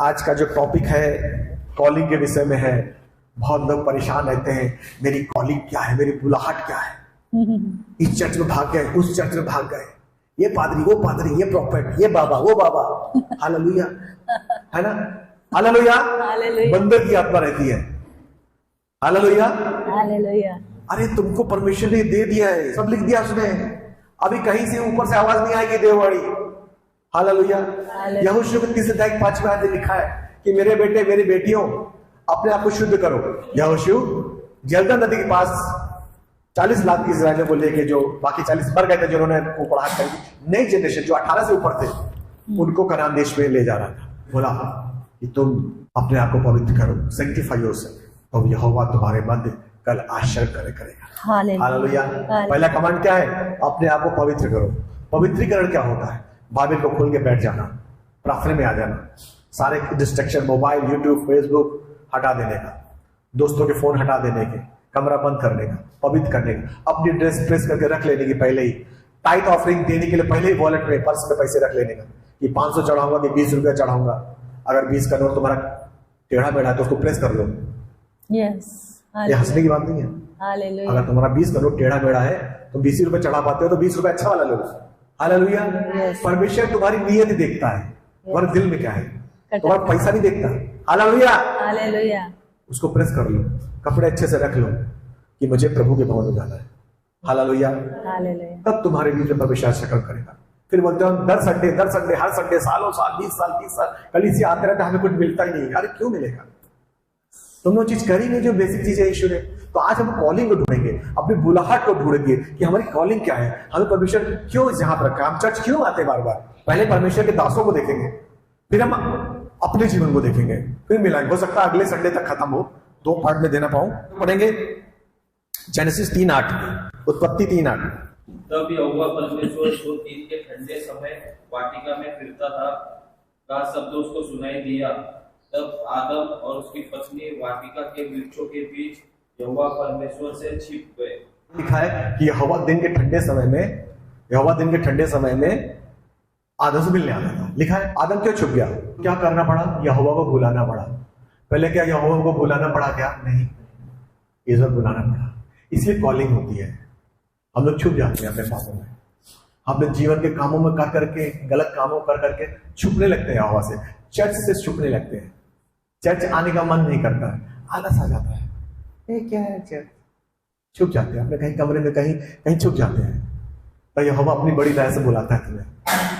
आज का जो टॉपिक है कॉलिंग के विषय में है। बहुत लोग परेशान रहते हैं, मेरी कॉलिंग क्या है, मेरी बुलाहट क्या है। इस चर्च में भाग गए, उस चर्च में भाग गए, ये पादरी, वो पादरी, ये प्रॉफेट, ये बाबा, वो बाबा। हालेलुया, है ना? हालेलुया। बंदर की आत्मा रहती है। Hallelujah, hallelujah. अरे तुमको परमिशन ने दे दिया है, सब लिख दिया उसने। अभी कहीं से ऊपर से आवाज नहीं आएगी देववाणी। हालेलुया। यहोशू 30:5 में लिखा है कि मेरे बेटे मेरी बेटियों अपने आप को शुद्ध करो। यहोशू जर्दन नदी के पास 40 लाख की इस्राएलियों को लेके, जो बाकी 40 मर गए थे जिन्होंने वो पढ़ा कर, नई जनरेशन जो 18 से ऊपर थे, उनको कनान देश में ले जा रहा था। बोला कि तुम अपने आप को पवित्र करो, सैंक्टिफाई योरसेल्फ, तो यहोवा तुम्हारे मध्य कल आश्चर्य करेगा। हालेलुया। पहला कमांड क्या है? अपने आप को पवित्र करो। पवित्रीकरण क्या होता है? बाइबल को खोल के बैठ जाना, प्रार्थना में आ जाना, सारे डिस्ट्रैक्शन, मोबाइल, यूट्यूब, फेसबुक हटा देने का, दोस्तों के फोन हटा देने के, कमरा बंद करने का, पवित्र करने का, अपनी ड्रेस प्रेस करके रख लेने की, पहले ही टाइट ऑफरिंग देने के लिए पहले ही वॉलेट में, पर्स में पैसे रख लेने का कि 500 चढ़ाऊंगा कि 20 रुपया चढ़ाऊंगा। अगर 20 का नोट तुम्हारा टेढ़ा मेढ़ा है तो उसको प्रेस कर लो। ये हंसने की बात नहीं है। अगर तुम्हारा 20 का नोट टेढ़ा मेढ़ा है तो 20 रुपए चढ़ा पाते हो तो 20 रुपए अच्छा वाला लो। हालेलुया। परमेश्वर तुम्हारी नीयत देखता है, तुम्हारे दिल में क्या है, तुम्हारा पैसा नहीं देखता। Hallelujah, hallelujah. उसको प्रेस कर लो, कपड़े अच्छे से रख लो कि मुझे प्रभु के भवन में जाना है। Hallelujah, hallelujah. तब तुम्हारे बीच में परमेश्वर शकल करेगा। फिर बोलते हो दर संडे हर संडे, सालों साल, 20 साल, 30 साल कलीसिया आते रहते, हमें कुछ मिलता ही नहीं। अरे क्यों मिलेगा? तुमने वो चीज करी नहीं जो बेसिक चीज है ईश्वर ने। तो आज हम कॉलिंग को ढूंढेंगे, अपनी बुलाहट को ढूंढेंगे कि हमारी कॉलिंग क्या है, हमें परमेश्वर क्यों यहाँ पर रखा, हम चर्च क्यों आते बार बार। पहले परमेश्वर के दासों को देखेंगे, फिर हम अपने जीवन को देखेंगे, फिर मिलाएंगे। हो सकता है अगले संडे तक खत्म हो, 2 पार्ट में देना पाऊं। पढ़ेंगे जेनेसिस 3:8, उत्पत्ति 3:8। तब यहोवा परमेश्वर जो दिन के ठंडे समय वाटिका में फिरता था का शब्द उसको सुनाई दिया। तब आदम और उसकी पत्नी वाटिका के वृक्षों के बीच यहोवा परमेश्वर से छिप गए। लिखा है कि यहोवा दिन के ठंडे समय में आदम से मिलने आता था। लिखा है आदम क्यों छुप गया? क्या करना पड़ा? यहोवा को बुलाना पड़ा। पहले क्या यहोवा को बुलाना पड़ा? क्या नहीं, ईश्वर बुलाना पड़ा। इसलिए कॉलिंग होती है। हम लोग छुप जाते हैं अपने पापों में, अपने जीवन के कामों में कर करके, गलत कामों कर करके छुपने लगते हैं यहोवा से, चर्च से छुपने लगते हैं। चर्च आने का मन नहीं करता है, आलस आ जाता है। ये क्या है चर्च? छुप जाते हैं अपने कहीं कमरे में, कहीं छुप जाते हैं। तो यहोवा अपनी बड़ी दया से बुलाता है तुम्हें,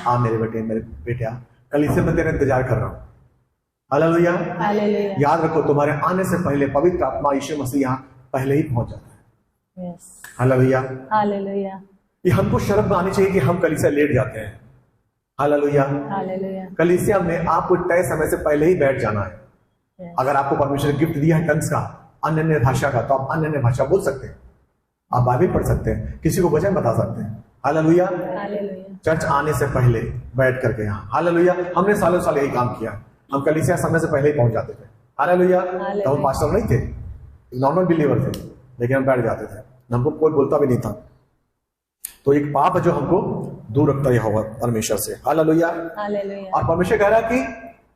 आ मेरे बेटे, मेरे बेटा, कल इससे मैं तेरा इंतजार कर रहा हूँ। Hallelujah, hallelujah. याद रखो, तुम्हारे आने से पहले पवित्र आत्मा यीशु मसीह यहाँ पहले ही पहुंच जाता है। Hallelujah, hallelujah. ये हमको शर्म आनी चाहिए कि हम कलीसिया लेट जाते हैं। Hallelujah, hallelujah. कलीसिया में आपको तय समय से पहले ही बैठ जाना है। अगर आपको परमेश्वर गिफ्ट दिया है टंग्स का, अन्य भाषा का, तो आप अन्य भाषा बोल सकते हैं, आप बाइबल पढ़ सकते हैं, किसी को वचन बता सकते हैं। Hallelujah, hallelujah. चर्च आने से पहले बैठ करके यहाँ, हालेलुया। हमने सालों साल यही काम किया। हम कलीसिया समय से पहले ही पहुंच जाते थे। हालेलुया। तो हम पास्टर नहीं थे, नॉर्मल बिलीवर थे, लेकिन हम बैठ जाते थे, हमको कोई बोलता भी नहीं था। तो एक पाप है जो हमको दूर रखता है यहोवा परमेश्वर से। Hallelujah, hallelujah. और परमेश्वर कह रहा है कि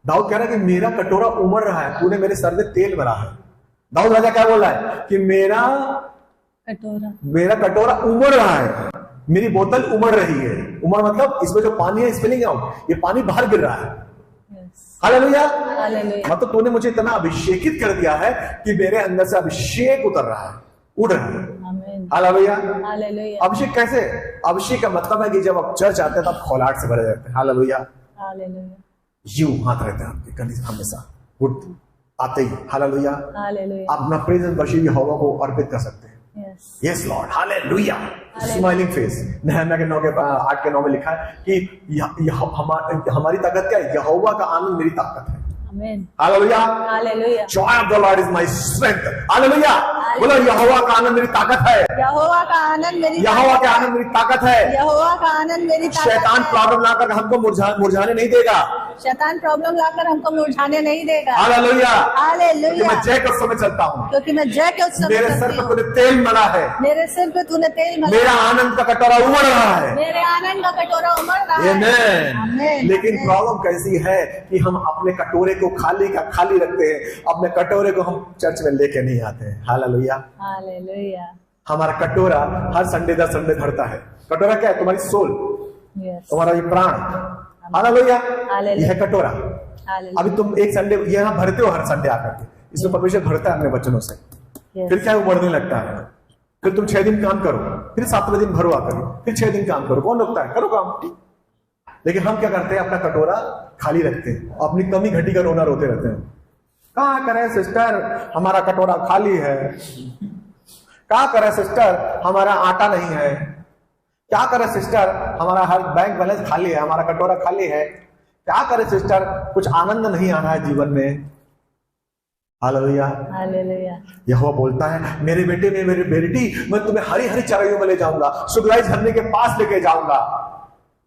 दाऊद कह रहा है कि मेरा कटोरा उमड़ रहा है, तूने मेरे सर में तेल भरा है। दाऊद राजा क्या बोल रहा है कि मेरा कटोरा उमड़ रहा है, मेरी बोतल उमड़ रही है। उमड़ मतलब इसमें जो पानी है, स्पिलिंग आउट, ये पानी बाहर गिर रहा है। Hallelujah, hallelujah. मतलब तूने मुझे इतना अभिषेकित कर दिया है कि मेरे अंदर से अभिषेक उतर रहा है, उड़ रहा है। Hallelujah, hallelujah. अभिषेक कैसे? अभिषेक का मतलब है कि जब आप चर्च आते हैं तब खौलाहट से भरे जाते हैं। Hallelujah, hallelujah. यूं हाथ रहते हैं आपके कभी हमेशा उठ आते ही। Hallelujah, hallelujah. आप अपना प्रेज एंड वर्शिप यहोवा को अर्पित कर सकते हैं। Yes Lord, hallelujah. Smiling face. Nehemiah के 8:9 में लिखा है कि हमारी ताकत क्या है? यहोवा का आनंद मेरी ताकत है। आमीन। Hallelujah, hallelujah. Joy of the Lord is my strength. Hallelujah, बोलो यहोवा का आनंद मेरी ताकत है, यहोवा का आनंद मेरी यहोवा का आनंद मेरी ताकत है। यहोवा का आनंद मेरी ताकत शैतान है। प्रॉब्लम लाकर हमको मुरझाने नहीं देगा। शैतान प्रॉब्लम लाकर हमको मुरझाने नहीं देगा। Hallelujah, hallelujah. मैं जय के उत्सव में चलता हूँ, क्योंकि मैं जय के उत्सव में मेरे सर चलती पर हूँ। तूने तेल मला है, मेरे सिर पे तूने तेल मला, मेरा आनंद का कटोरा उमड़ रहा है। मेरे आनंद का कटोरा उमड़ रहा है। आमीन। आमीन। लेकिन प्रॉब्लम कैसी है कि हम अपने कटोरे को खाली का खाली रखते हैं, अपने कटोरे को हम चर्च में लेके नहीं आते हैं। हालेलुया। हालेलुया। हमारा कटोरा हर संडे दर संडे भरता है। कटोरा क्या है? तुम्हारी सोल, यस। तुम्हारा ये प्राण। हालेलुया। हालेलुया। यह है कटोरा। हालेलुया। अभी तुम एक संडे यहाँ भरते हो, हर संडे आकर के इसमें परमेश्वर भरता है अपने वचनों से। यस। फिर क्या उमड़ने लगता है। फिर तुम 6 दिन काम करो, फिर 7वें दिन भरो आकर, फिर 6 दिन काम करो। कौन रोकता है? करो काम। लेकिन हम क्या करते हैं? अपना कटोरा खाली रखते हैं, अपनी कमी घटी का रोना रोते रहते हैं। क्या करें सिस्टर, हमारा कटोरा खाली है। क्या करें सिस्टर, हमारा आटा नहीं है। क्या करें सिस्टर, हमारा हर बैंक बैलेंस खाली है, हमारा कटोरा खाली है। क्या करें सिस्टर, कुछ आनंद नहीं आ रहा है जीवन में। हालेलुया। हालेलुया। यहोवा बोलता है मेरे बेटे में, मेरी बेटी, मैं तुम्हें हरी हरी चराइयों में ले जाऊंगा, सुगलाई झरने के पास लेके जाऊंगा।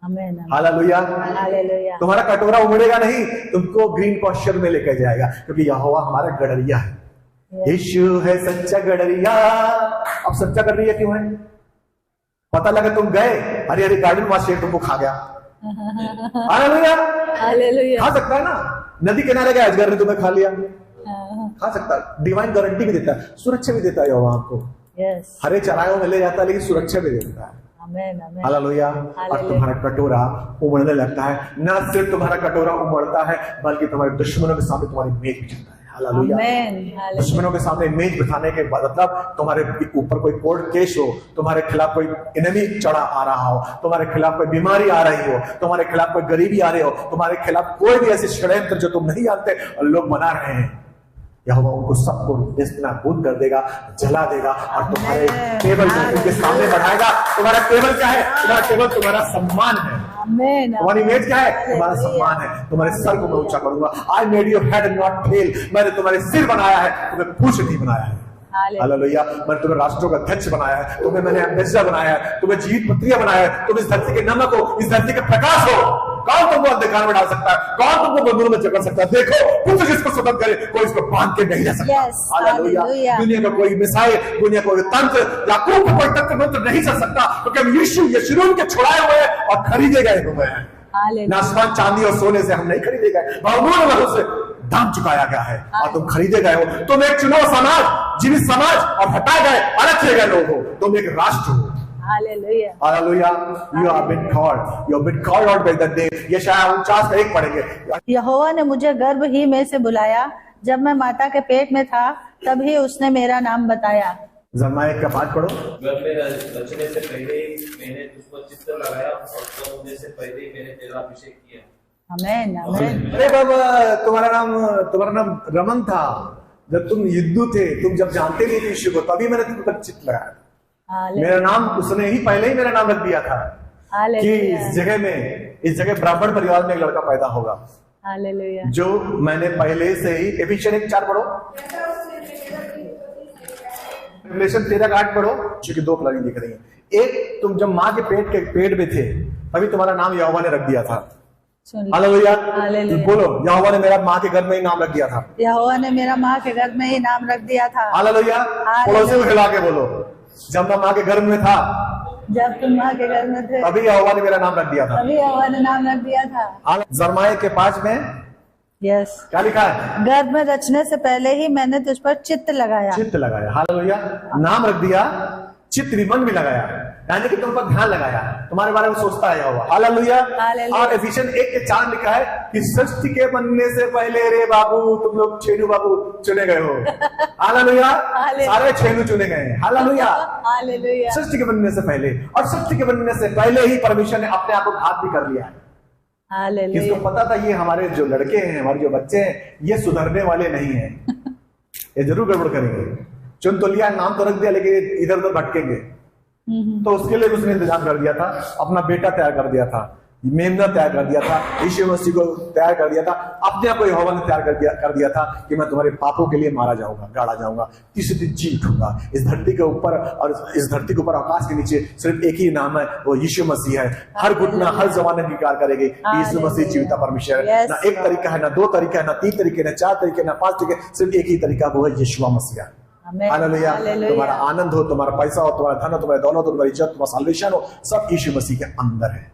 आमीन। हालेलुया। हालेलुया। तुम्हारा कटोरा उमड़ेगा नहीं, तुमको ग्रीन पॉस्चर में लेकर जाएगा, क्योंकि यहोवा हमारा गडरिया है। यीशु है सच्चा गडरिया। अब सच्चा गडरिया क्यों है? पता लगा तुम गए हरी हरी गार्डन, वहां शेर तुमको खा गया। हालेलुया। हालेलुया। खा सकता है ना, नदी किनारे गया अजगर ने तुम्हें खा लिया, खा सकता है। डिवाइन गारंटी भी देता है, सुरक्षा भी देता है यहोवा आपको। यस। हरे चरायों में ले जाता है, लेकिन सुरक्षा भी देता है। आमीन। आमीन। हालेलुया। और तुम्हारा कटोरा उमड़ने लगता है। न सिर्फ तुम्हारा कटोरा उमड़ता है, बल्कि तुम्हारे दुश्मनों के सामने तुम्हारी मेज बिछाता है। हालेलुया। आमीन। दुश्मनों के सामने मेज बिठाने के बाद मतलब तुम्हारे ऊपर कोई कोर्ट केस हो, तुम्हारे खिलाफ कोई एनिमी चढ़ा आ रहा हो, तुम्हारे खिलाफ कोई बीमारी आ रही हो, तुम्हारे खिलाफ कोई गरीबी आ रही हो, तुम्हारे खिलाफ कोई भी ऐसे षड्यंत्र जो तुम नहीं जानते और लोग बना रहे हैं, यहोवा उनको सबको नेस्तनाबूद कर देगा, जला देगा और तुम्हारे टेबल के सामने बढ़ाएगा। तुम्हारा टेबल क्या है? तुम्हारा टेबल तुम्हारा सम्मान है। आमीन। तुम्हारी मेज क्या है? तुम्हारा सम्मान है। तुम्हारे सर को मैं ऊंचा करूंगा। I made your head not tell. मैंने तुम्हारे सिर बनाया है, तुम्हें पूंछ नहीं बनाया है। हालेलुया। मैंने तुम्हें राष्ट्रों का अध्यक्ष बनाया है, तुम्हें मैंने एम्बेसडर बनाया है, तुम्हें जीवित पत्रियां बनाया है, तुम इस धरती के नमक हो, इस धरती के प्रकाश हो। कौन तुमको अंधकार में डाल सकता है? कौन तुमको बंधुओं में जकड़ सकता है? देखो, कुछ जिसको स्वतंत्र करे, कोई इसको बांध के नहीं रह सकता। हालेलुया। दुनिया का कोई मिसाइल, दुनिया का कोई तंत्र, याकूब का कोई तंत्र मंत्र नहीं चल सकता, क्योंकि हम यीशु यशूरून के छुड़ाए हुए हैं और खरीदे गए हुए हैं। आसमान चांदी और सोने से हम नहीं खरीदे गए, बहुमूल्य वस्तु से दाम चुकाया गया है और तुम खरीदे गए हो। तुम एक चुनाव समाज, जीवित समाज और हटाए गए, अलग किए गए लोग हो। तुम एक राष्ट्र हो। Hallelujah. Hallelujah. You have been called. You have been called out by the name. यशायाह 49:1 पढ़ेंगे। यहोवा ने मुझे गर्भ ही में से बुलाया, जब मैं माता के पेट में था तभी उसने मेरा नाम बताया। जरमाया का 5 पढ़ो। गर्भ में रचने से पहले मैंने तुझको चित्त लगाया और तो होने से पहले ही मैंने तेरा अभिषेक किया। आमीन। आमीन। अरे बाबा, तुम्हारा नाम रमन था जब तुम युद्धू थे, तुम जब जानते नहीं थे यीशु को, तभी मैंने तुम पर चित्त लगाया। मेरा नाम उसने ही पहले ही मेरा नाम रख दिया था कि इस जगह ब्राह्मण परिवार में एक लड़का पैदा होगा। हालेलुया। जो मैंने पहले से ही, एफिशिएंस 1:4 पढ़ो, रेवलेशन 13:8 पढ़ो, क्योंकि 2 प्लानिंग दिख रही है। एक, तुम जब माँ के पेट में थे तभी तुम्हारा नाम यहोवा ने रख दिया था। हालेलुया। बोलो, यहोवा ने मेरा माँ के घर में ही नाम रख दिया था। यहोवा ने मेरा माँ के घर में ही नाम रख दिया था। हालेलुया। पड़ोसी को हिला के बोलो, जब मैं माँ के घर में था, जब तुम माँ के घर में थे तभी यहोवा ने मेरा नाम रख दिया था। तभी यहोवा ने नाम रख दिया था। जरमाया के 5 में यस, क्या लिखा है? गर्भ में रचने से पहले ही मैंने तुझ पर चित्त लगाया। चित्त लगाया। हालेलुया। नाम रख दिया, चित्त भी, मन भी लगाया, यानी कि तुम पर ध्यान लगाया, तुम्हारे बारे में सोचता है यहोवा। हालेलुया। और एफिशिएंस 1:4 लिखा है कि सृष्टि के बनने से पहले रे बाबू, तुम लोग छेनू बाबू चुने गए हो। हालेलुया। सारे छेनू चुने गए हैं। हालेलुया। हालेलुया। सृष्टि के बनने से पहले, और सृष्टि के बनने से पहले ही परमेश्वर ने अपने आप को घात भी कर लिया है। हालेलुया। किसको पता था ये हमारे जो लड़के हैं, हमारे जो बच्चे हैं, ये सुधरने वाले नहीं हैं, ये जरूर गड़बड़ करेंगे। चुन तो लिया, नाम तो रख दिया, लेकिन इधर उधर भटकेंगे। तो उसके लिए उसने इंतजाम कर दिया था, अपना बेटा तैयार कर दिया था। मेमना तैयार कर दिया था, यीशु मसीह को तैयार कर दिया था, अपने आप को यहोवा ने तैयार कर दिया था कि मैं तुम्हारे पापों के लिए मारा जाऊंगा, गाड़ा जाऊंगा, तीसरे दिन जी उठूंगा। इस धरती के ऊपर और इस धरती के ऊपर आकाश के नीचे सिर्फ एक ही नाम है, वो यीशु मसीह है। हर घुटना हर जमाने अंगीकार करेगी यीशु मसीह जीविता परमेश्वर है। ना एक तरीका है, ना दो तरीका है, ना तीन तरीके, ना चार तरीके, ना पांच तरीके, सिर्फ एक ही तरीका, वो है यीशु मसीह। हालेलुया। तुम्हारा आनंद हो, तुम्हारा पैसा हो, तुम्हारा धन हो, तुम्हारी दौलत हो, तुम्हारी इज्जत, तुम्हारा साल्वेशन हो, सब यीशु मसीह के अंदर है।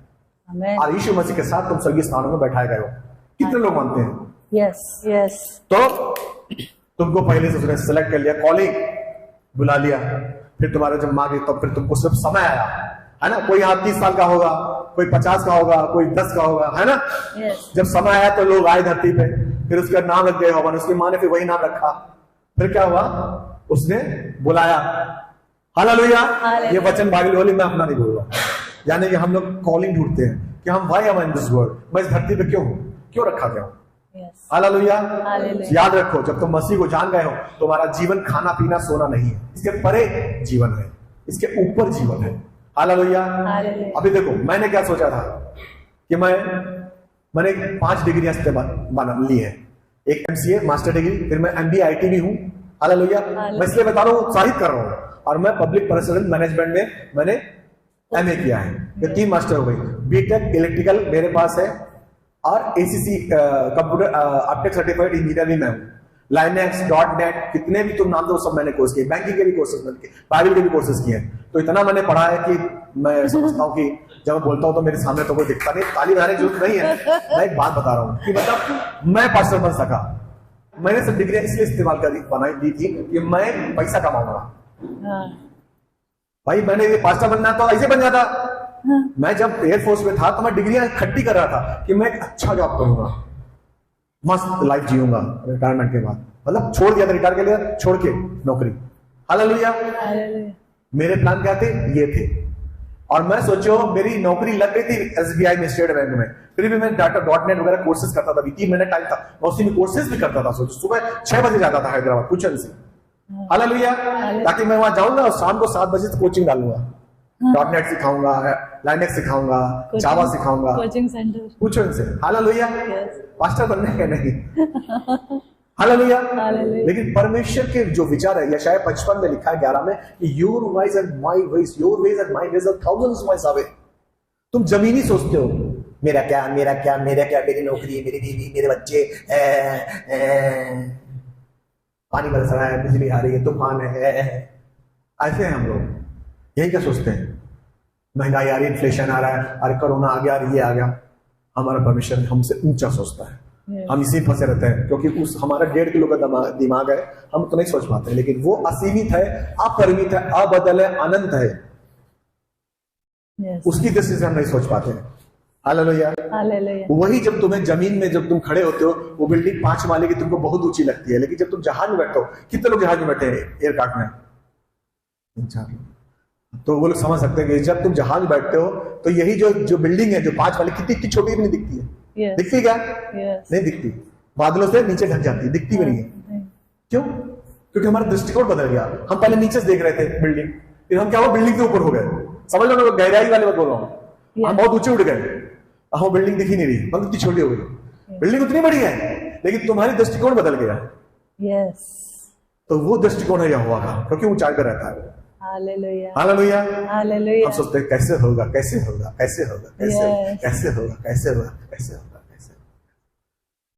और यीशु मसीह के साथ तुम स्वर्गीय स्थानों में बैठाए गए हो। कितने लोग मानते हैं? Yes yes. तो तुमको पहले से उसने सेलेक्ट कर लिया, कॉलिंग बुला लिया, फिर तुम्हारा जब मांगे तो फिर तुमको सिर्फ समय आया, है ना। कोई यहाँ 30 साल का होगा, कोई 50 का होगा, कोई 10 का होगा, है ना। जब समय आया तो लोग आए धरती पे, फिर उसका नाम रख दिया होगा, उसकी माँ ने फिर वही नाम रखा। फिर क्या हुआ? उसने बुलाया। हालेलुया। ये वचन बाइबल वाली मैं अपना नहीं बोल रहा, यानी कि हम लोग कॉलिंग ढूंढते हैं कि हम why am I in this world, मैं इस धरती पे क्यों हूं, क्यों रखा गया हूं। हालेलुया। याद रखो, जब तुम मसीह को जान गए हो, तुम्हारा जीवन खाना पीना सोना नहीं है, इसके परे जीवन है, इसके ऊपर जीवन है। हालेलुया। अभी देखो, मैंने क्या सोचा था कि मैंने 5 डिग्रियां ली है, एक MCA मास्टर डिग्री, फिर मैं MBA IT भी हूं। हालेलुया। मैं इसलिए बता रहा हूं, उत्साहित कर रहा हूं। और मैं पब्लिक पर्सनल मैनेजमेंट में मैंने MA किया है, ये 3 मास्टर हो गई। BTech इलेक्ट्रिकल मेरे पास है, और ACC computer Uptake certified engineer भी मैं हूं। लाइनेक्स, .NET, कितने भी तुम नाम दो, सब मैंने कोर्स किए। बैंकिंग के भी कोर्सेज मैंने किए, बाइबल के भी कोर्सेज किए। तो इतना मैंने पढ़ा है कि मैं समझता हूँ कि जब मैं बोलता हूँ तो मेरे सामने तो कोई दिखता नहीं, ताली बजाने की जरूरत नहीं है। मैं एक बात बता रहा हूँ कि मतलब मैं पास्टर बन सका, मैंने सब डिग्रियां इसलिए इस्तेमाल बनाई दी थी कि मैं पैसा कमाऊंगा। भाई मैंने ये पास्टर बनना तो ऐसे बन जाता। मैं जब एयरफोर्स में था तो मैं डिग्रियां इकट्ठी कर रहा था कि मैं एक अच्छा जॉब करूंगा, मस्त लाइफ जीऊंगा रिटायरमेंट के बाद। मतलब छोड़ दिया था रिटायर के लिए, छोड़ के नौकरी। हालेलुया। मेरे प्लान क्या थे? ये थे। और मैं सोचो मेरी नौकरी लग गई थी SBI में, स्टेट बैंक में, फिर भी मैं डाटा .NET वगैरह कोर्सेज करता था। 3 महीने टाइम था, मैं उसी में कोर्सेज भी करता था। सोचो सुबह 6 बजे जाता था हैदराबाद कुचन से। हालेलुया। ताकि मैं वहां जाऊंगा और शाम को 7 बजे से कोचिंग डालूंगा, .NET सिखाऊंगा, लाइनेक्स सिखाऊंगा, जावा सिखाऊंगा, कोचिंग सेंटर कुचन से। हालेलुया। पास्टर बनने के नहीं। हालेलुया। लेकिन परमेश्वर के जो विचार है, यशाया 55 में लिखा है 11 में, your ways and my ways, your ways and my ways are thousands miles away. तुम जमीनी सोचते हो, मेरा क्या, मेरा क्या, मेरा क्या, मेरी नौकरी, मेरी बीवी, मेरे बच्चे, पानी बरस रहा है, बिजली आ रही है, तूफान है, ऐसे हैं हम लोग। यही क्या सोचते हैं? महंगाई आ रही है, इन्फ्लेशन आ रहा है, अरे कोरोना आ गया, ये आ गया। हमारा परमेश्वर हमसे ऊंचा सोचता है। हम इसी फंसे रहते हैं, क्योंकि उस हमारा 1.5 किलो का दिमाग है, हम तो नहीं सोच पाते। लेकिन वो असीमित है, अपरिमित है, अबदल है, अनंत है। उसकी दृष्टि से हम नहीं सोच पाते हैं। हालेलुया। वही जब तुम्हें जमीन में जब तुम खड़े होते हो, वो बिल्डिंग 5 माले की तुमको बहुत ऊंची लगती है, लेकिन जब तुम जहाज में बैठते हो, कितने लोग जहाज में बैठे हैं एयरक्राफ्ट में? 3-4 लोग। तो वो लोग समझ सकते हैं कि जब तुम जहाज में बैठते हो तो यही जो बिल्डिंग है, जो 5 वाली, कितनी छोटी भी नहीं दिखती है। दिखती क्या? नहीं दिखती। बादलों से नीचे ढक जाती है, दिखती भी नहीं है। क्यों? क्योंकि हमारा दृष्टिकोण बदल गया। हम पहले नीचे से देख रहे थे बिल्डिंग, फिर हम क्या हुआ, बिल्डिंग के ऊपर हो गए। समझ लो, मैं गहराई वाले बात बोल रहा हूँ। हम बहुत ऊंचे उठ गए, हम बिल्डिंग दिख ही नहीं रही, मतलब इतनी छोटी हो गई। बिल्डिंग उतनी बड़ी है, लेकिन तुम्हारी दृष्टिकोण बदल गया। तो वो दृष्टिकोण है यहोवा का, क्योंकि ऊंचाई पर रहता है। हालेलुया। हालेलुया। हम सोचते हैं कैसे होगा, कैसे होगा, कैसे होगा, कैसे होगा, कैसे होगा, कैसे होगा, कैसे होगा,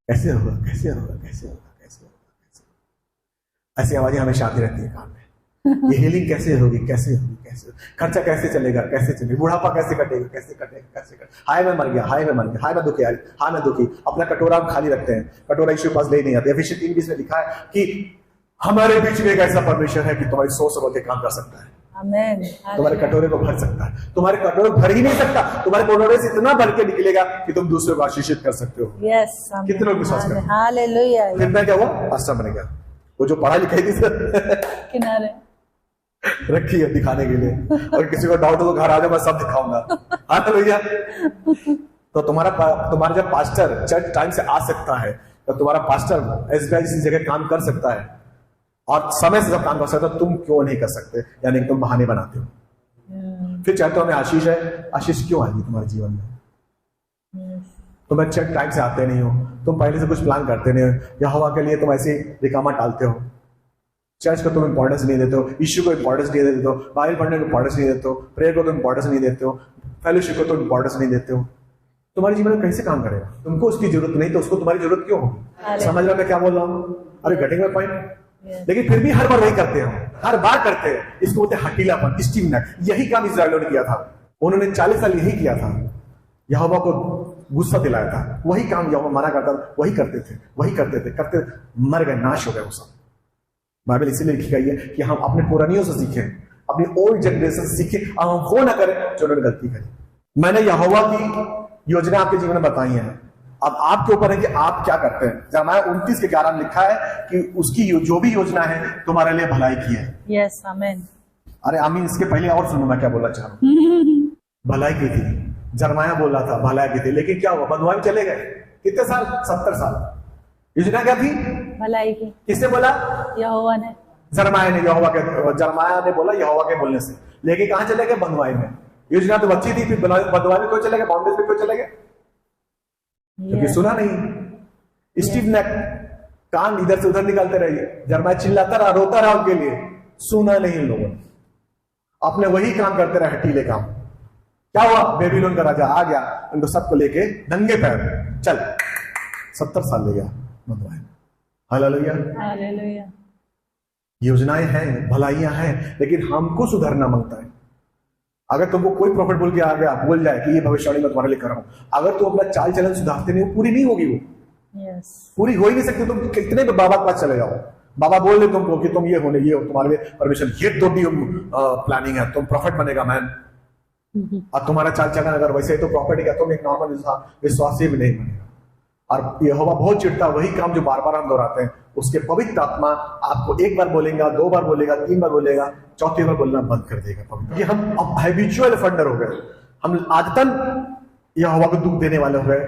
कैसे होगा, कैसे होगा, कैसे होगा, कैसे होगा, कैसे होगा। ऐसी आवाजें हमेशा आती रहती है कान में। ये हीलिंग कैसे होगी, कैसे होगी, कैसे, खर्चा कैसे चलेगा, कैसे चलेगा, बुढ़ापा कैसे कटेगा, कैसे कटेगा, कैसे कटेगा। हाय मैं मर गया, हाय मैं मर गया, हाय मैं दुखी, हाय मैं दुखी। अपना कटोरा हम खाली रखते हैं, कटोरा यीशु के पास ले नहीं आते। एफिसियंस 3:20 में लिखा है कि हमारे बीच में एक ऐसा परमेश्वर है कि तुम्हारी सोच समझ के काम कर सकता है। आमेन। तुम्हारे कटोरे को भर सकता है। तुम्हारे कटोरे को भर ही नहीं सकता, तुम्हारे कटोरे से इतना भर के निकलेगा कि तुम दूसरे को आशीषित कर सकते हो। कितने लोग विश्वास करते हैं? हालेलुया। फिर मैं क्या हुआ, पास्टर बन गया। वो जो पढ़ाई लिखाई थी सर किनारे रखी है दिखाने के लिए, और किसी को डाउट हो तो घर आ जाओ, मैं सब दिखाऊंगा। हालेलुया। तो तुम्हारा जब पास्टर चर्च टाइम से आ सकता है, तो तुम्हारा पास्टर SBI जैसी जगह काम कर सकता है और समय से जब काम कर सकता है, तुम क्यों नहीं कर सकते? यानी तुम बहाने बनाते हो। फिर चाहे तो हमें आशीष है, आशीष क्यों आएगी तुम्हारे जीवन में? तुम अच्छे टाइम से आते नहीं हो, तुम पहले से कुछ प्लान करते नहीं हो, यहोवा के लिए तुम ऐसे रिकामा टालते हो, चर्च को तुम इंपॉर्टेंस नहीं देते हो, इश्यू को इंपॉर्टेंस नहीं देते हो, बाइबल पढ़ने को इंपॉर्टेंस नहीं देते हो, प्रेयर को तुम इंपॉर्टेंस नहीं देते हो, फेलोशिप को तुम इंपॉर्टेंस नहीं देते हो, तुम्हारे जीवन में कैसे काम करेगा? तुमको उसकी जरूरत नहीं तो उसको तुम्हारी जरूरत क्यों होगी? समझ रहा मैं क्या बोल रहा हूँ? अरे गेटिंग माय पॉइंट? लेकिन फिर भी हर बार वही करते हैं, हर बार करते हैं। इसको बोलते हठीलापन, स्टीवनेस। यही काम इस्राएलियों ने किया था, उन्होंने 40 साल यही किया था, यहोवा को गुस्सा दिलाया था, वही काम यहोवा मना करता था, वही करते थे, करते मर गए, नाश हो गए वो सब। बाइबल इसीलिए लिखी गई है कि हम अपने पुरानियों से सीखें, अपनी ओल्ड जनरेशन से सीखें, और हम वो ना करें जो उन्होंने गलती करी। मैंने यहोवा की योजना आपके जीवन में बताई है, अब आपके ऊपर है कि आप क्या करते हैं। जर्माया 29:11 में लिखा है कि उसकी जो भी योजना है तुम्हारे लिए भलाई की है। यस, आमीन। अरे आमीन। इसके पहले और सुनो मैं क्या बोलना चाह रहा हूं। भलाई की थी, जर्माया बोला था भलाई की थी, लेकिन क्या हुआ? बंधुआ में चले गए। कितने साल? 70 साल। योजना क्या थी? भलाई की। किसने बोला? यहोवा ने। जर्माया ने, जर्माया ने बोला यहोवा के बोलने से। लेके कहां चले गए? बंधुआई में। योजना तो अच्छी थी, फिर बंधुआई में क्यों चले गए? बाउंड्रीज में क्यों चले गए? क्योंकि सुना नहीं। स्टीव ने कान इधर से उधर निकालते रहिए, जर्माया चिल्लाता रहा, रोता रहा उनके लिए, सुना नहीं इन लोगों ने, अपने वही काम करते रहे, हटीले काम। क्या हुआ? बेबीलोन का राजा आ गया, उनको सबको लेके नंगे पैर चल 70 साल ले गया बंधुआई में। Hallelujah, hallelujah. योजनाएं हैं, भलाइयां हैं, लेकिन हमको सुधरना मांगता है। अगर तुमको कोई प्रॉफिट बोल के आ गया, बोल जाए कि ये भविष्यवाणी मैं तुम्हारे लिए कर रहा हूं, अगर तुम अपना चाल चलन सुधारते नहीं, पूरी नहीं होगी वो। पूरी हो ही नहीं सकती। तुम कितने भी बाबा के पास चले जाओ, बाबा बोल रहे तुमको कि तुम ये होने, ये तुम्हारे लिए परमिशन, ये तो भी प्लानिंग है, तुम प्रॉफिट बनेगा मैन, और तुम्हारा चाल चलन अगर वैसे तो प्रॉफिट है, तुम एक नॉर्मल विश्वासी भी नहीं बनेगा। और यहोवा बहुत चिढ़ता, वही काम जो बार बार हम दोहराते हैं। उसके पवित्र आत्मा आपको एक बार बोलेगा, 2 बार बोलेगा, 3 बार बोलेगा, 4थी बार बोलना बंद कर देगा। ये हम अब हैबिचुअल ऑफेंडर हो गए, हम आदतन यहोवा को दुख देने वाले हो गए,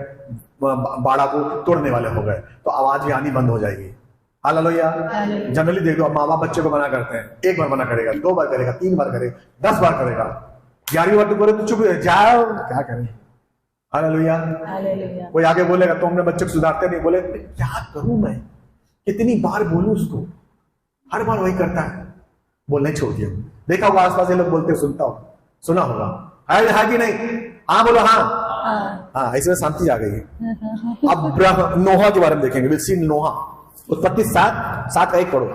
बाड़ा को तोड़ने वाले हो गए, तो आवाज आनी बंद हो जाएगी। हालेलुया। जनरली देखो, माँ बाप बच्चे को मना करते हैं, 1 बार मना करेगा, 2 बार करेगा, 3 बार करेगा, 10 बार करेगा, 11वीं बार तो बोले तो चुप जाओ, क्या करें। Hallelujah, hallelujah. कोई आगे बोलेगा तो हमने बच्चे को सुधारते नहीं, बोले क्या करूं मैं, कितनी बार बोलूं उसको, हर बार वही करता है, बोलने छोड़ दिया। देखा होगा आसपास ये लोग बोलते, सुनता हो, सुना होगा, है कि नहीं? हाँ बोलो, हाँ हाँ। इसमें शांति आ गई है। अब नोहा के बारे में देखेंगे, विल सी नोहा। उत्पत्ति 7 का 1 पढ़ो।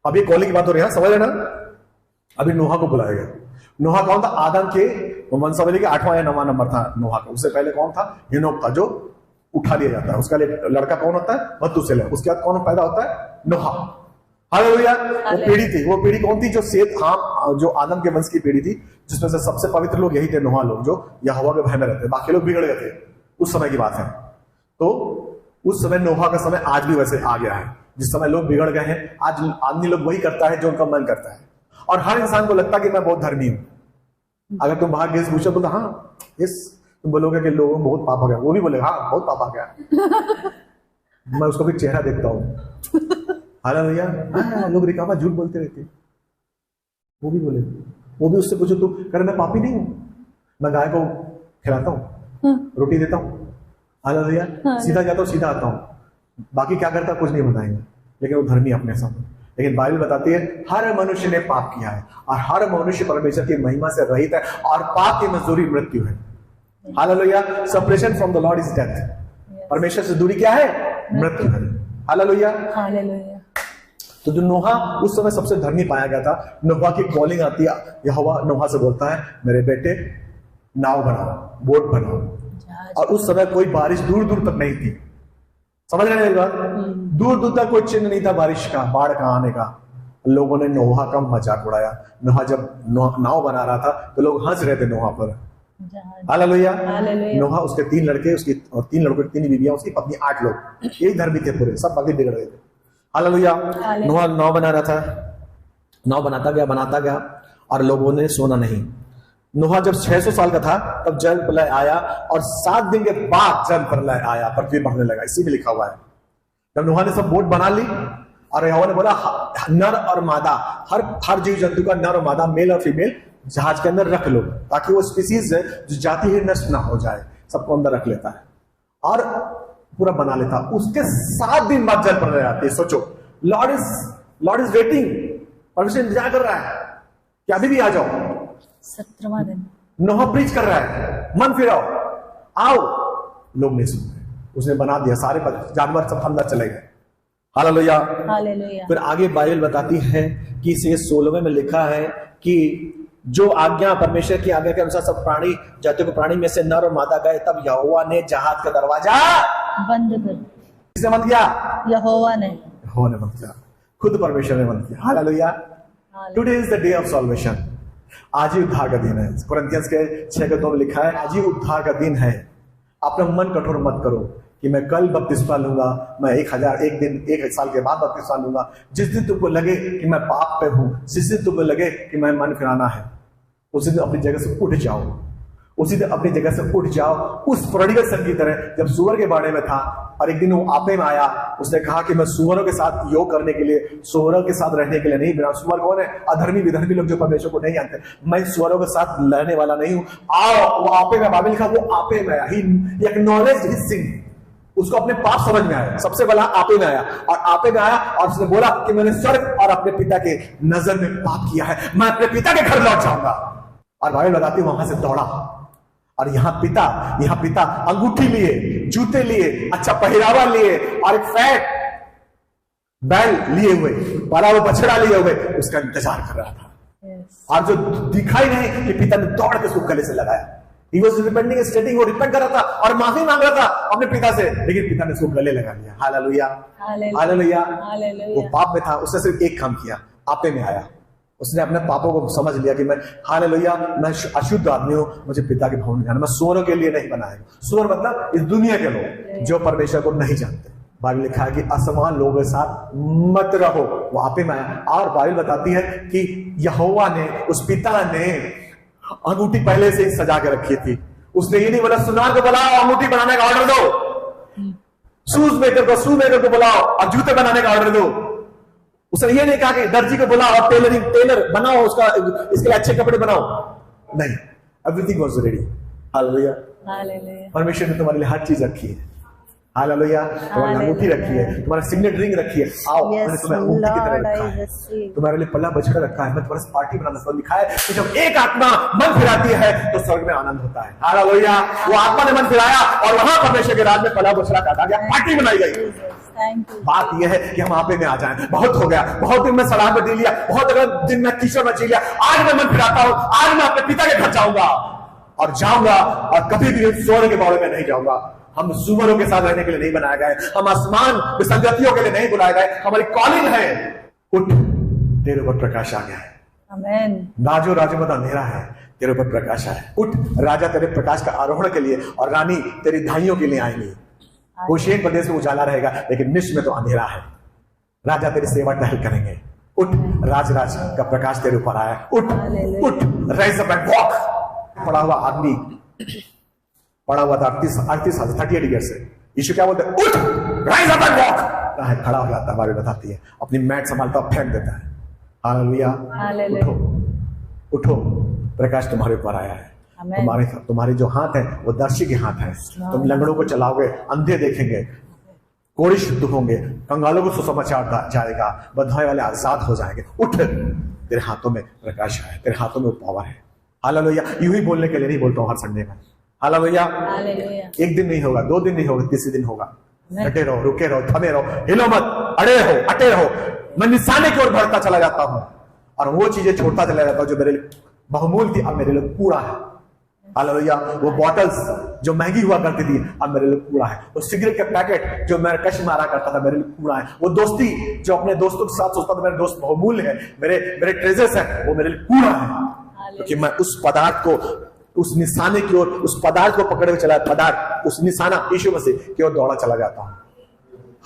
अभी कॉलिंग की बात हो रही है, समझ लेना। अभी नोहा को बुलाया गया। नोहा कौन था? आदम के वंशावली के 8वां या 9वां नंबर था नोहा का। उससे पहले कौन था? हेनोक था, जो उठा लिया जाता है। उसका लड़का कौन होता है? मथूसेलह। उसके बाद कौन पैदा होता है? नोहा। हालेलुया। वो पीढ़ी थी, वो पीढ़ी कौन थी? जो सेत, हाम, जो आदम के वंश की पीढ़ी थी, जिसमें से सबसे पवित्र लोग यही थे, नोहा लोग, जो यहोवा के भय में रहते। बाकी लोग बिगड़ गए थे, उस समय की बात है। तो उस समय नोहा का समय आज भी वैसे आ गया है। जिस समय लोग बिगड़ गए हैं, आज आदमी लोग वही करता है जो उनका मन करता है। और हर इंसान को लगता है कि मैं बहुत धर्मी हूं। अगर तुम बाहर किसी पूछो तो हाँ, यस, तुम बोलोगे कि लोगों में बहुत पाप हो गया, वो भी बोलेगा हाँ बहुत पाप आ गया। मैं उसको भी चेहरा देखता हूँ। हालेलुया। लोग रिकामा झूठ बोलते रहते, वो भी बोले, वो भी उससे पूछो तो करे मैं पापी नहीं हूं, मैं गाय को खिलाता हूँ, रोटी देता हूँ। हालेलुया। सीधा जाता हूँ, सीधा आता हूँ, बाकी क्या करता कुछ नहीं बताएंगे, लेकिन वो धर्मी अपने सामने। लेकिन बाइबल बताती है हर मनुष्य ने पाप किया है और हर मनुष्य परमेश्वर की महिमा से रहित है और पाप की मजदूरी मृत्यु है। Hallelujah. Separation from the Lord is death. परमेश्वर से दूरी क्या है? मृत्यु है। Hallelujah, hallelujah. तो जो नोहा उस समय सबसे धर्मी पाया गया था, नोहा की कॉलिंग आती है, यहोवा नोहा से बोलता है मेरे बेटे नाव बनाओ, बोट बनाओ। और उस समय कोई बारिश दूर दूर तक नहीं थी, समझ रहे हैं बात? दूर दूर तक कोई चिन्ह नहीं था बारिश का, बाढ़ का आने का। लोगों ने नोहा का मजाक उड़ाया। नोहा जब नाव बना रहा था तो लोग हंस रहे थे नोहा पर। हालेलुया। नोहा, उसके 3 लड़के, उसकी और 3 लड़कों की 3 बीवियां, उसकी पत्नी, 8 लोग, यही धर्मी थे पूरे, सब बाकी बिगड़ गए थे। हालेलुया। नोहा नाव बना रहा था, नाव बनाता गया और लोगों ने सोना नहीं। नोहा जब 600 साल का था तब जल प्रलय आया और 7 दिन के बाद जल प्रलय आया, पृथ्वी बढ़ने लगा। इसी में लिखा हुआ है, जब नूह ने सब बोट बना ली और यहोवा ने बोला नर और मादा, हर जीव जंतु का नर और मादा, मेल और फीमेल जहाज के अंदर रख लो, ताकि वो स्पीसीज जो जाति ही नष्ट ना हो जाए, सबको अंदर रख लेता है और पूरा बना लेता। उसके 7 दिन बाद जल प्रलय आती है। सोचो, लॉर्ड इज वेटिंग, परमेश्वर इंतजार कर रहा है कि अभी भी आ जाओ। 17वां दिन नोहा प्रीच कर रहा है, मन फिराओ, आओ, लोग नहीं सुन रहे। उसने बना दिया, सारे जानवर सब अंदर चले गए। Hallelujah, hallelujah. फिर आगे बाइबल बताती है कि इसे 16वें में लिखा है कि जो आज्ञा, परमेश्वर की आज्ञा के अनुसार सब प्राणी, जातियों के प्राणी में से नर और मादा गए, तब यहोवा ने जहाज का दरवाजा बंद कर। किसने बंद किया? यहोवा ने बंद किया, खुद परमेश्वर ने बंद किया। Hallelujah. Today is the day of solvation. आज ही उद्धार का दिन है। कुरिन्थियंस के 6:2 में लिखा है, आज ही उद्धार का दिन है। अपना मन कठोर मत करो कि मैं कल बपतिस्मा लूंगा, मैं 1 साल के बाद बपतिस्मा लूंगा। जिस दिन तुमको लगे कि मैं पाप पे हूं, जिस दिन तुमको लगे कि मैं मन फिराना है, उसी दिन अपनी जगह से उठ जाओ, उसी दिन अपनी जगह से उठ जाओ। उस प्रोडिगल सन की तरह जब सुअर के बारे में था और एक दिन वो आपे में आया, उसने कहा कि मैं सुअरों के साथ योग करने के लिए, सुअरों के साथ रहने के लिए नहीं बना। सुअर कौन है? अधर्मी विधर्मी लोग जो परमेश्वर को नहीं जानते। मैं सुअरों के साथ रहने वाला नहीं हूं। आओ, वो आपे में बाइबल लिखा, वो आपे में आया, ही एक्नॉलेज हिज सिन। उसको अपने पाप समझ में आया, सबसे पहला आपे में आया, और आपे में आया और उसने बोला कि मैंने स्वर्ग और अपने पिता के नजर में पाप किया है, मैं अपने पिता के घर लौट जाऊंगा। और बाइबल बताती वहां से दौड़ा और यहाँ पिता अंगूठी लिए, जूते लिए, अच्छा पहरावा लिए और एक फैट बैल लिए हुए, पला वो बछड़ा लिए हुए उसका इंतजार कर रहा था। और जो दिखाई नहीं कि पिता ने दौड़ के उसको गले से लगाया। He was repenting, stating, वो रिपेंट कर रहा था और माफी मांग रहा था अपने पिता से, लेकिन पिता ने उसको गले लगा लिया। Hallelujah, hallelujah. वो पाप में था, उसने सिर्फ एक काम किया, आपे में आया। उसने अपने पापों को समझ लिया कि मैं, हालेलुया, मैं अशुद्ध आदमी हूं, मुझे पिता के भवन में जाना, मैं सुअरों के लिए नहीं बना है। सुअर मतलब इस दुनिया के लोग जो परमेश्वर को नहीं जानते। बाइबल लिखा है कि असमान लोगों के साथ मत रहो, वो आपे में आया। और बाइबल बताती है कि यहोवा ने, उस पिता ने अंगूठी पहले से ही सजा के रखी थी। उसने ये नहीं बोला सुनार को बुलाओ अंगूठी बनाने का ऑर्डर दो, शूज मेकर को बुलाओ और जूते बनाने का ऑर्डर दो। उसने ये नहीं कहा कि दर्जी को बुलाओ और टेलर बनाओ, उसका इसके लिए अच्छे कपड़े बनाओ। नहीं, एवरीथिंग वाज रेडी। हालेलुया, परमेश्वर ने तुम्हारे लिए हर चीज रखी है। हालेलुया, तुम्हारी अंगूठी रखी है, तुम्हारा सिग्नेट रिंग रखी है। आओ, मैंने तुम्हें अंगूठी की तरह रखा है, तुम्हारे लिए पल्ला बछड़ा रखा है, मैं तुम्हारे से पार्टी बनाना सब लिखा है कि जब एक आत्मा मन फिराती है तो स्वर्ग में आनंद होता है। हालेलुया, वो आत्मा ने मन फिराया और वहां परमेश्वर के राज में पल्ला बछड़ा काटा गया, पार्टी बनाई गई। बात यह है कि हम आपे में आ जाएं। बहुत हो गया, बहुत दिन में सलाह में दे लिया, बहुत दिन में कीचड़ में जी लिया, आज मैं मन फिराता हूं, आज मैं अपने पिता के घर जाऊंगा और कभी भी स्वर्ग के बारे में नहीं जाऊंगा। हम सुअरों के साथ रहने के लिए नहीं बनाए गए, हम आसमान विसंगतियों के लिए नहीं बुलाए गए। हमारी कॉलिंग है, उठ, तेरे ऊपर प्रकाश आ गया है। आमीन। राजो राजमत अंधेरा है, तेरे ऊपर प्रकाश है। उठ, राजा तेरे प्रकाश का आरोहण के लिए और रानी तेरी धाइयों के लिए आएंगी। होशेन प्रदेश में उजाला रहेगा, लेकिन मिस्र में तो अंधेरा है। राजा तेरी सेवा टहल करेंगे। उठ, राज का प्रकाश तेरे ऊपर आया। उठ, राइज अप एंड वॉक। पड़ा हुआ आदमी पड़ा हुआ था 38 ईयर से। यीशु क्या बोलते हैं? उठ, राइज अप एंड वॉक। खड़ा हो जाता है, बाइबल बताती है, अपनी मैट संभालता फेंक देता है। हालेलुया, उठो, प्रकाश तुम्हारे ऊपर आया है। तुम्हारे जो हाथ है वो दर्शी के हाथ है। तुम लंगड़ों को चलाओगे, अंधे देखेंगे, कोढ़ी शुद्ध होंगे, कंगालों को सुसमाचार जाएगा, बंधुआई वाले आजाद हो जाएंगे। उठ, तेरे हाथों में प्रकाश है, तेरे हाथों में पावर है। हालेलुया। यूं ही बोलने के लिए नहीं बोलता हूं हर संडे में। हालेलुया। एक दिन नहीं होगा, 2 दिन नहीं होगा, तीसरे दिन होगा। डटे रहो, रुके रहो, थमे रहो, हिलो मत, अटे रहो। मैं निशाने की ओर बढ़ता चला जाता हूं और वो चीजें छोड़ता चला जाता हूं जो मेरे लिए बहुमूल्य थी, अब मेरे लिए कूड़ा है। हालेलुया। वो बॉटल्स जो महंगी हुआ करती थी अब मेरे लिए कूड़ा है। वो सिगरेट के पैकेट जो मैं कश मारा करता था मेरे लिए कूड़ा है। वो दोस्ती जो अपने दोस्तों के साथ सोचता था मेरे दोस्त बहुमूल्य है, मेरे ट्रेजर्स है, वो मेरे लिए कूड़ा है। क्योंकि मैं उस पदार्थ को, उस निशाने की ओर, उस पदार्थ को पकड़े हुए चला, पदार्थ उस निशाना यीशु मसीह की ओर दौड़ा चला जाता हूं।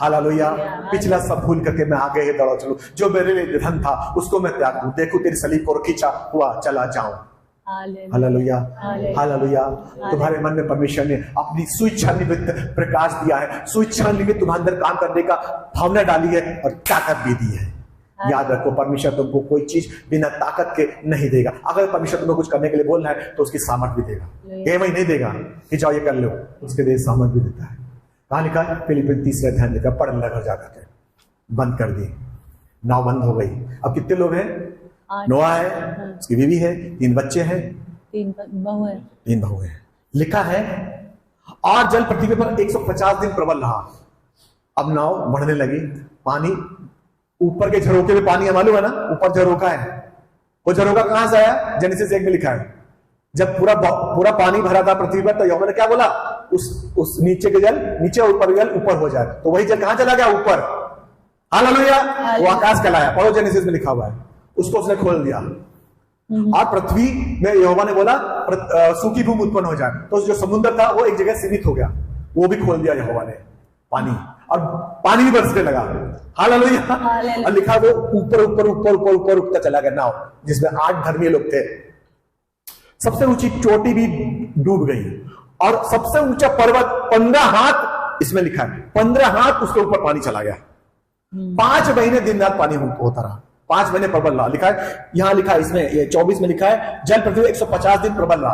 हालेलुया। पिछला सब भूल करके मैं आगे ही दौड़ा चलूं। जो मेरे लिए निधन था उसको मैं त्याग दूं। देखो तेरी सलीब को खींचा हुआ चला जाऊं। Hallelujah, hallelujah. तुम्हारे मन में परमेश्वर ने अपनी स्वेच्छा निमित्त प्रकाश दिया है, स्वेच्छा निमित्त तुम्हारे अंदर काम करने का भावना डाली है और ताकत भी दी है। याद रखो, परमेश्वर तुमको कोई चीज बिना ताकत के नहीं देगा। अगर परमेश्वर तुम्हें कुछ करने के लिए बोल रहा है तो उसकी सामर्थ भी देगा, ये वही नहीं देगा कि जाओ ये कर लो, उसके लिए सामर्थ भी देता है। कहां लिखा है? फिलिपियन 3 अध्याय लिखा, पढ़ घर जाकर के बंद कर दी, नाव बंद हो गई। अब कितने लोग हैं? नोआ है, उसकी बीवी है, 3 बच्चे हैं, 3 बहू है, 3 बहू है। लिखा है और जल पृथ्वी पर 150 दिन प्रबल रहा। अब नाव बढ़ने लगी, पानी ऊपर के झरोके में पानी है, मालूम है ना, ऊपर झरोका है। वो झरोका कहां से आया? जेनेसिस 1 में लिखा है, जब पूरा पानी भरा था पृथ्वी पर तो यहोवा ने क्या बोला? उस नीचे के जल नीचे, ऊपर जल ऊपर हो जाए। तो वही जल कहां चला गया? ऊपर। हालेलुया, वो आकाश कहलाया। पढ़ो, जेनेसिस में लिखा हुआ है, उसको उसने खोल दिया। और पृथ्वी में यहोवा ने बोला सूखी भूमि उत्पन्न हो जाए। तो जो समुद्र था वो एक जगह सीमित हो गया, वो भी खोल दिया यहोवा ने, पानी, और पानी भी बरसने लगा। हालेलुया। और लिखा वो ऊपर ऊपर ऊपर ऊपर ऊपर उठता चला गया नाव, जिसमें 8 धर्मीय लोग थे। सबसे ऊंची चोटी भी डूब गई और सबसे ऊंचा पर्वत 15 हाथ, इसमें लिखा है 15 हाथ उसके ऊपर पानी चला गया। 5 महीने दिन रात पानी होता रहा, 5 महीने प्रबल रहा। लिखा है, यहां लिखा है, इसमें ये 24 में लिखा है, जल पृथ्वी 150 दिन प्रबल रहा,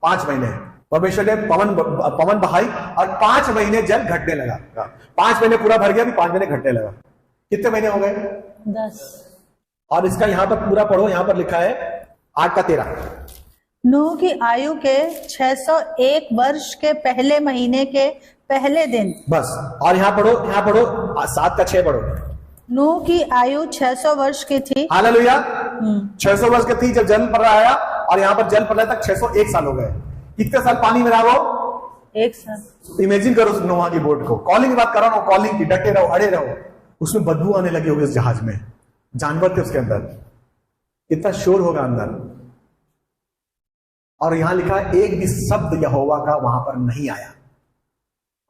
5 महीने। परमेश्वर ने पवन बहाई और 5 महीने जल घटने लगा। 5 महीने पूरा भर गया, भी 5 महीने घटने लगा। कितने महीने हो गए? 10। और इसका यहां पर पूरा पढ़ो, यहां पर लिखा है 8 का 13। नूह की आयु के 601 वर्ष के पहले महीने के पहले दिन। बस। और यहां पढ़ो 7 का 6 पढ़ो। नूह की आयु 600 वर्ष की थी। हालेलुया। 600 वर्ष की थी जब जल पर आया, और यहां पर जल प्रलय तक 601 साल हो गए। कितने साल पानी में रहा वो? 1 साल। इमेजिन करो उस नोहा की बोट को। कॉलिंग की बात कर रहा हूं, कॉलिंग की, डटे रहो, अड़े रहो। उसमें बदबू आने लगी होगी उस जहाज में, जानवर थे उसके अंदर, इतना शोर होगा अंदर। और यहां लिखा है एक भी शब्द यहोवा का वहां पर नहीं आया।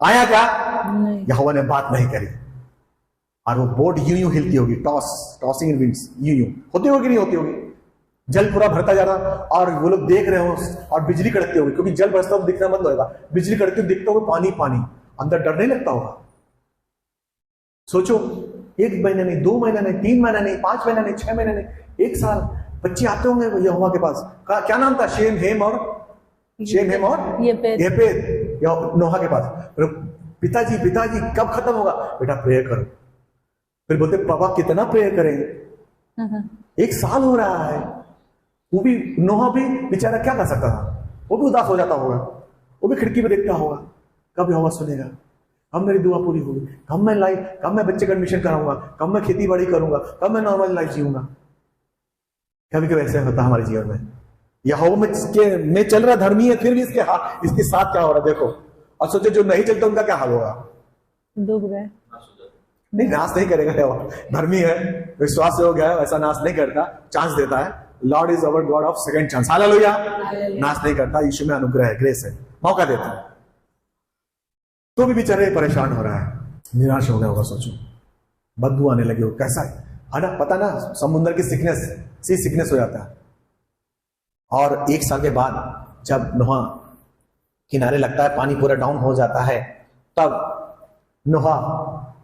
आया क्या? यहोवा ने बात नहीं करी। और वो बोट यूं हिलती होगी, टॉसिंग इन विंड्स, यूं होती होगी, नहीं होती होगी। जल पूरा भरता जा रहा और वो लोग देख रहे हो, और बिजली कड़कती होगी, क्योंकि जल बरसता हुआ दिखना बंद होगा, बिजली कड़कती दिखता होगा, पानी पानी, अंदर डर नहीं लगता होगा? सोचो, 1 महीना नहीं, 2 महीना नहीं, 3 महीना नहीं, 5 महीना नहीं, 6 महीने नहीं, 1 साल। बच्चे आते होंगे यहोवा के पास, क्या नाम था? शेम, हेम और येपेत, नोहा के पास। पिताजी कब खत्म होगा? बेटा प्रेयर करो। फिर बोलते पापा कितना प्रेयर करेंगे? 1 साल हो रहा है। वो भी नोहा भी बेचारा क्या कर सकता था? वो भी उदास हो जाता होगा, वो भी खिड़की में देखता होगा, कब यहोवा सुनेगा, कब मेरी दुआ पूरी होगी, कब मैं बच्चे का एडमिशन कराऊंगा, कब मैं खेती बाड़ी करूंगा, कब मैं नॉर्मल लाइफ जीऊंगा। कभी कभी ऐसे होता है हमारे जीवन में। यहोवा में चल रहा धर्मी है, फिर भी इसके साथ क्या हो रहा है देखो। और सोचो जो नहीं चलता उनका क्या हाल होगा? डूब गए। नहीं, नाश नहीं करेगा। धर्मी है, विश्वास से हो गया है, वैसा नाश नहीं करता, चांस देता है। Lord is our God of second chance. Hallelujah. नाश नहीं करता, यीशु में अनुग्रह है, ग्रेस है, मौका देता है। तो भी बेचारे परेशान हो रहा है, निराश हो गया होगा। सोचो, बदबू आने लगी हो, कैसा है ना? पता ना, समुद्र की सिकनेस हो जाता है। और 1 साल के बाद जब नोहा किनारे लगता है, पानी पूरा डाउन हो जाता है, तब नोहा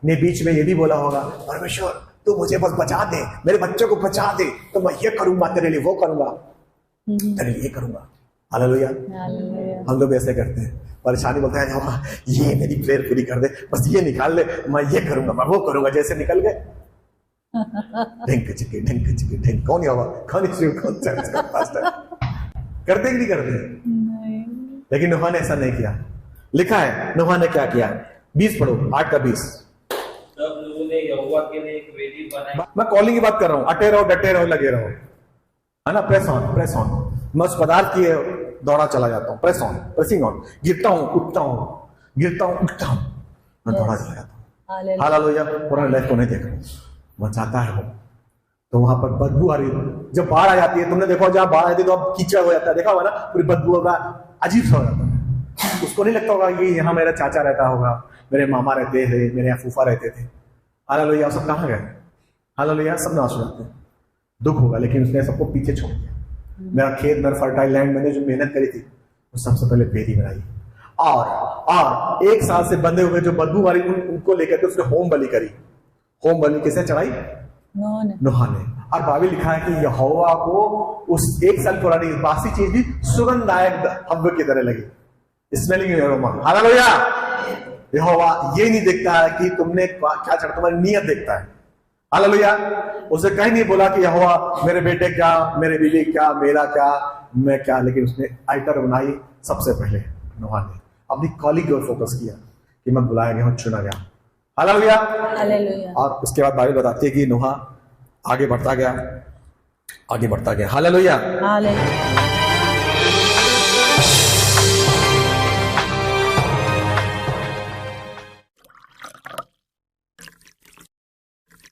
ने बीच में ये भी बोला होगा, परमेश्वर तू मुझे बस बचा दे, मेरे बच्चों को बचा दे, तो मैं ये करूंगा तेरे लिए, वो करूंगा, तेरे लिए ये करूंगा। हालेलुया। हम लोग ऐसे करते हैं, परेशानी बोलते हैं ये मेरी प्रेयर पूरी कर दे, बस ये निकाल ले, मैं ये करूंगा, मैं वो करूंगा। जैसे निकल गए ढंग चिके कौन है? कौन करते कि नहीं करते? लेकिन नोहा ने ऐसा नहीं किया। लिखा है नोहा ने क्या किया? 20 पढ़ो, 8 का 20। तब नूह ने यहोवा के लिए एक वेदी बनाई। मैं कॉलिंग की बात कर रहा हूं, अटे रहो, डटे रहो, लगे रहो, है ना? Press on. मैं उस पदार्थ की दौड़ा चला जाता हूँ, प्रेसिंग ऑन। गिरता हूँ, उठता हूँ, मैं दौड़ा चला जाता हूँ। हालेलुया। पूरा लाइफ को नहीं देख रहा, वह जाता है वो, तो वहां पर बदबू आ रही है। जब बाढ़ आ जाती है, तुमने देखो जहां बाढ़ आती है तो अब कीचड़ हो जाता है, देखा होगा ना, पूरी बदबू होगा, अजीब सा हो जाता है। उसको नहीं लगता होगा कि यहाँ मेरा चाचा रहता होगा, मेरे मामा रहते थे, मेरे यहाँ फूफा रहते थे। हालेलुया। सब कहाँ गए? हालेलुया। सब नाश हो जाते हैं, दुख होगा, लेकिन उसने सबको पीछे छोड़ दिया। मेरा खेत, मेरा फर्टाइल लैंड, मैंने जो मेहनत करी थी वो सबसे पहले बेरी बनाई। और 1 साल से बंधे हुए जो बदबू वाली उनको लेकर के उसने होम बलि करी। होम बलि किसने चढ़ाई? नोहा ने। और बाइबल लिखा है कि यहोवा को उस 1 साल पुरानी बासी चीज भी सुगंधदायक हव्य की तरह लगी, स्मेलिंग एरोमा। हालेलुया। यहोवा ये नहीं देखता है कि तुमने क्या चढ़ा, तुम्हारी नियत देखता है। हालेलुया। उसे कहीं नहीं बोला कि यहोवा मेरे बेटे क्या, मेरे बीवी क्या, मेरा क्या, मैं क्या, लेकिन उसने आइटर बनाई सबसे पहले नोहा ने। अपनी कॉलिंग की ओर फोकस किया कि मैं बुलाया गया हूं, चुना गया। हालेलुया। हालेलुया। और उसके बाद बाइबल बताती है कि नोहा आगे बढ़ता गया, आगे बढ़ता गया। हालेलुया। हालेलुया।